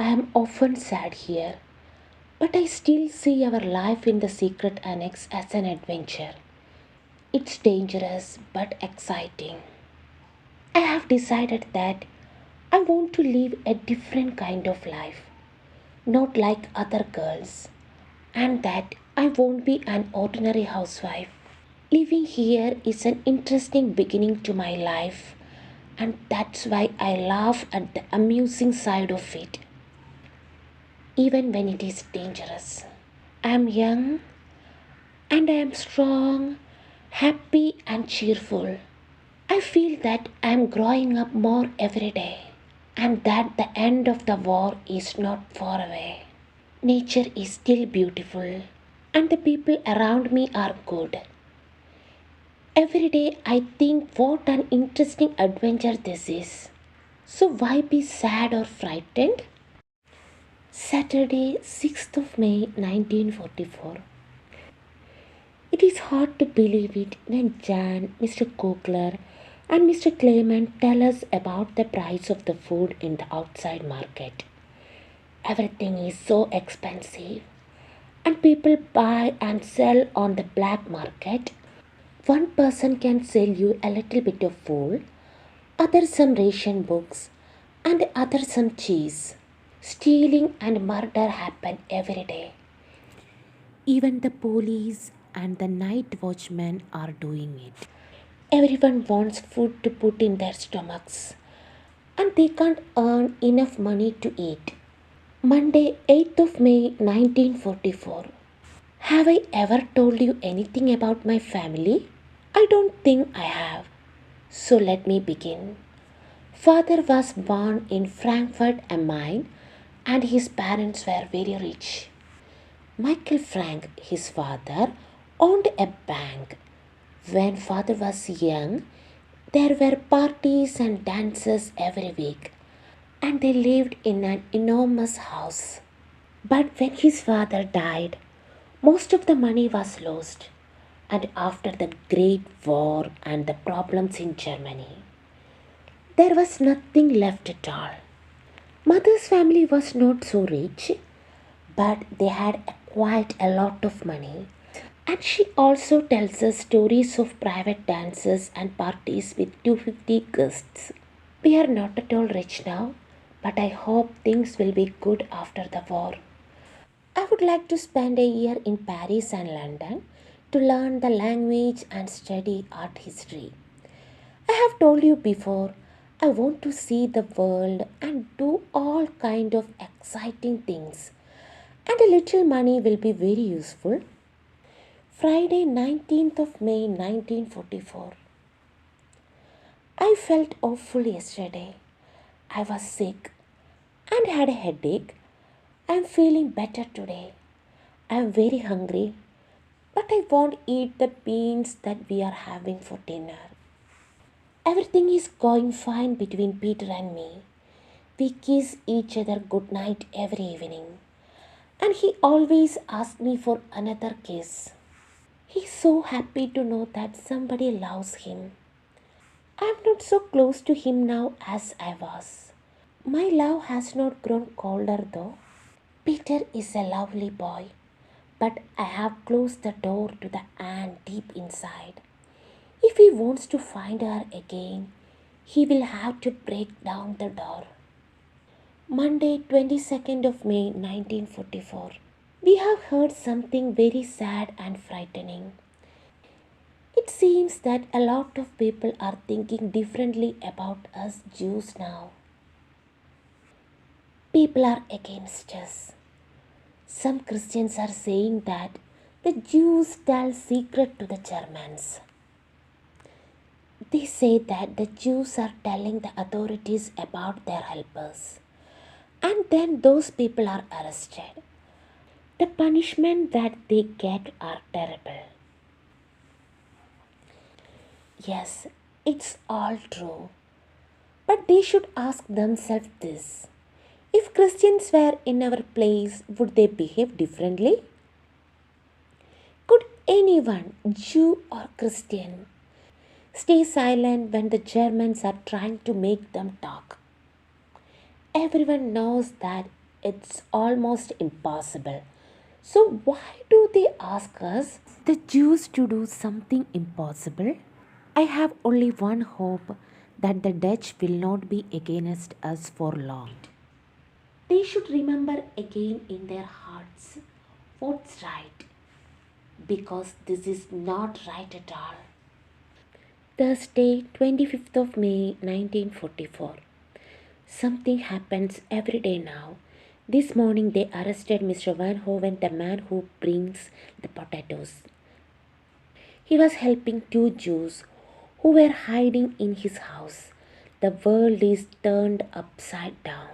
I am often sad here, but I still see our life in the secret annex as an adventure. It's dangerous but exciting. I have decided that I want to live a different kind of life, not like other girls, and that I won't be an ordinary housewife. Living here is an interesting beginning to my life, and that's why I laugh at the amusing side of it, even when it is dangerous. I am young and I am strong, happy, and cheerful. I feel that I am growing up more every day, and that the end of the war is not far away. Nature is still beautiful, and the people around me are good. Every day I think what an interesting adventure this is. So why be sad or frightened? Saturday, 6th of May 1944. It is hard to believe it when Jan, Mr. Kokler, and Mr. Clement tell us about the price of the food in the outside market. Everything is so expensive, and people buy and sell on the black market. One person can sell you a little bit of food, other some ration books, and the other some cheese. Stealing and murder happen every day. Even the police and the night watchmen are doing it. Everyone wants food to put in their stomachs, and they can't earn enough money to eat. Monday, 8th of May 1944. Have I ever told you anything about my family? I don't think I have. So let me begin. Father was born in Frankfurt am Main and his parents were very rich. Michael Frank, his father, owned a bank. When father was young, there were parties and dances every week, and they lived in an enormous house. But when his father died, most of the money was lost, and after the Great War and the problems in Germany, there was nothing left at all. Mother's family was not so rich, but they had quite a lot of money. And she also tells us stories of private dances and parties with 250 guests. We are not at all rich now, but I hope things will be good after the war. I would like to spend a year in Paris and London to learn the language and study art history. I have told you before, I want to see the world and do all kind of exciting things. And a little money will be very useful. Friday 19th of May 1944. I felt awful yesterday. I was sick and had a headache. I am feeling better today. I am very hungry, but I won't eat the beans that we are having for dinner. Everything is going fine between Peter and me. We kiss each other good night every evening, and he always asks me for another kiss. He's so happy to know that somebody loves him. I'm not so close to him now as I was. My love has not grown colder though. Peter is a lovely boy, but I have closed the door to the ant deep inside. If he wants to find her again, he will have to break down the door. Monday, 22nd of May 1944. We have heard something very sad and frightening. It seems that a lot of people are thinking differently about us Jews now. People are against us. Some Christians are saying that the Jews tell secret to the Germans. They say that the Jews are telling the authorities about their helpers, and then those people are arrested. The punishment that they get are terrible. Yes, it's all true. But they should ask themselves this: if Christians were in our place, would they behave differently? Could anyone, Jew or Christian, stay silent when the Germans are trying to make them talk? Everyone knows that it's almost impossible. So, why do they ask us, the Jews, to do something impossible? I have only one hope, that the Dutch will not be against us for long. They should remember again in their hearts what's right, because this is not right at all. Thursday, 25th of May 1944. Something happens every day now. This morning they arrested Mr. Van Hoven, the man who brings the potatoes. He was helping two Jews who were hiding in his house. The world is turned upside down.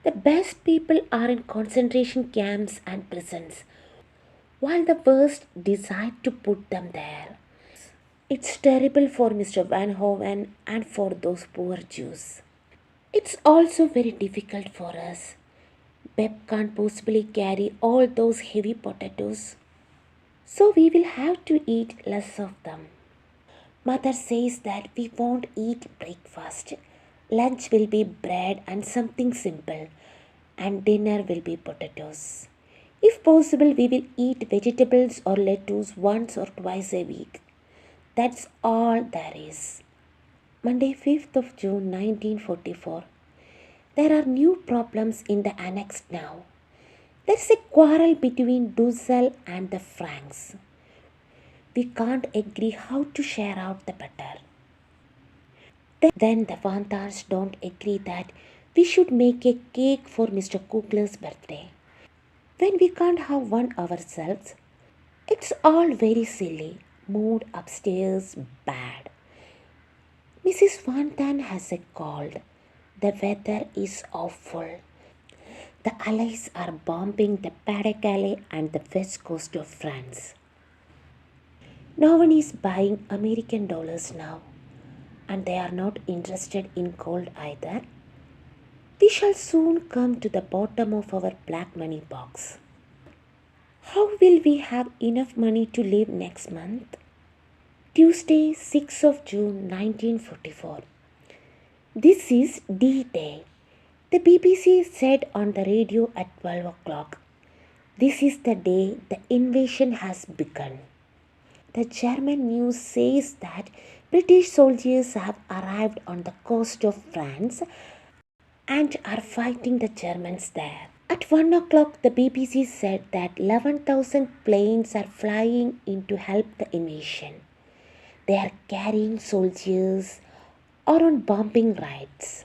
The best people are in concentration camps and prisons, while the worst decide to put them there. It's terrible for Mr. Van Hoven and for those poor Jews. It's also very difficult for us. Pep can't possibly carry all those heavy potatoes, so we will have to eat less of them. Mother says that we won't eat breakfast. Lunch will be bread and something simple, and dinner will be potatoes. If possible, we will eat vegetables or lettuce once or twice a week. That's all there is. Monday, 5th of June 1944. There are new problems in the annex now. There's a quarrel between Dussel and the Franks. We can't agree how to share out the butter. Then the Vantars don't agree that we should make a cake for Mr. Kugler's birthday. When we can't have one ourselves, it's all very silly. Mood upstairs bad. Mrs. Vantan has a cold. The weather is awful. The Allies are bombing the Pas-de-Calais and the west coast of France. No one is buying American dollars now, and they are not interested in gold either. We shall soon come to the bottom of our black money box. How will we have enough money to live next month? Tuesday, 6th of June 1944. This is D-Day. The BBC said on the radio at 12 o'clock, "This is the day the invasion has begun." The German news says that British soldiers have arrived on the coast of France and are fighting the Germans there. At 1 o'clock, the BBC said that 11,000 planes are flying in to help the invasion. They are carrying soldiers or on bombing raids.